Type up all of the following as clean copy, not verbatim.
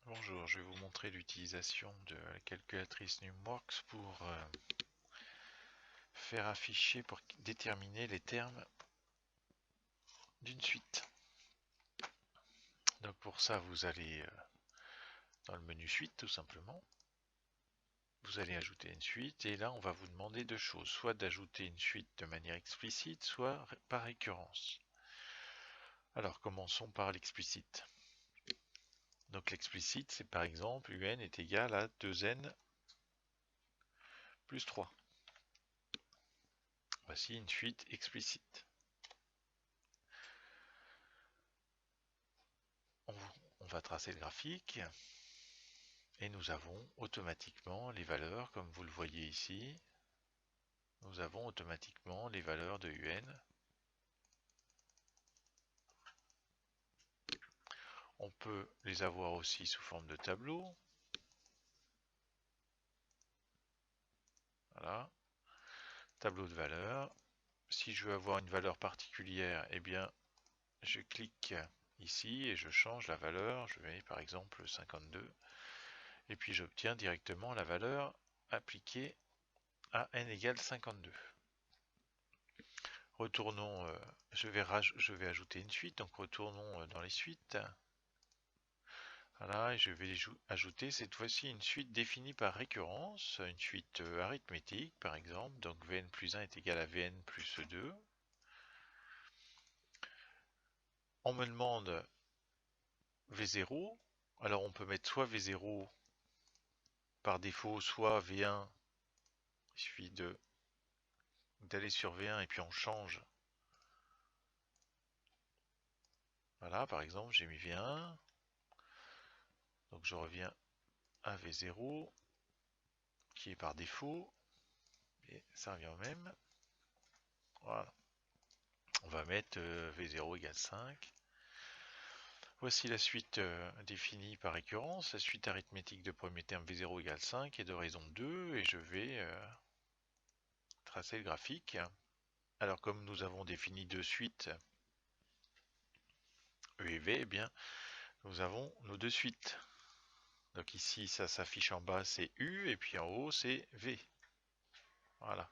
Bonjour, je vais vous montrer l'utilisation de la calculatrice Numworks pour faire afficher, pour déterminer les termes d'une suite. Donc pour ça, vous allez dans le menu suite tout simplement. Vous allez ajouter une suite et là on va vous demander deux choses, soit d'ajouter une suite de manière explicite, soit par récurrence. Alors commençons par l'explicite. Donc l'explicite, c'est par exemple UN est égal à 2n plus 3. Voici une suite explicite. On va tracer le graphique et nous avons automatiquement les valeurs, comme vous le voyez ici. Nous avons automatiquement les valeurs de UN. On peut les avoir aussi sous forme de tableau. Voilà. Tableau de valeurs. Si je veux avoir une valeur particulière, eh bien, je clique ici et je change la valeur. Je mets par exemple 52. Et puis j'obtiens directement la valeur appliquée à n égale 52. Retournons, je vais ajouter une suite, donc retournons dans les suites. Voilà, et je vais ajouter cette fois-ci une suite définie par récurrence, une suite arithmétique par exemple, donc Vn plus 1 est égal à Vn plus 2. On me demande V0, alors on peut mettre soit V0 par défaut, soit V1, il suffit d'aller sur V1 et puis on change. Voilà, par exemple, j'ai mis V1, donc je reviens à V0, qui est par défaut, et ça revient au même. Voilà. On va mettre V0 égale 5. Voici la suite définie par récurrence, la suite arithmétique de premier terme V0 égale 5 et de raison 2, et je vais tracer le graphique. Alors comme nous avons défini deux suites E et V, eh bien nous avons nos deux suites. Donc ici ça s'affiche en bas c'est U et puis en haut c'est V. Voilà.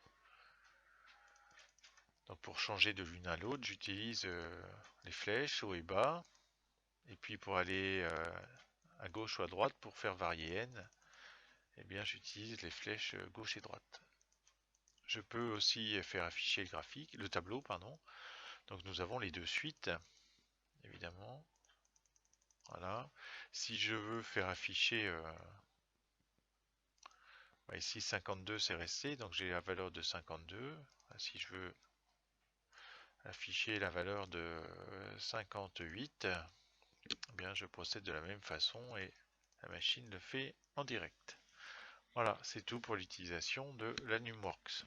Donc pour changer de l'une à l'autre, j'utilise les flèches haut et bas. Et puis pour aller à gauche ou à droite, pour faire varier n, eh bien j'utilise les flèches gauche et droite. Je peux aussi faire afficher le graphique, le tableau, pardon. Donc nous avons les deux suites, évidemment. Voilà. Si je veux faire afficher, ici 52 c'est resté, donc j'ai la valeur de 52. Si je veux afficher la valeur de 58, eh bien je procède de la même façon et la machine le fait en direct. Voilà, c'est tout pour l'utilisation de la Numworks.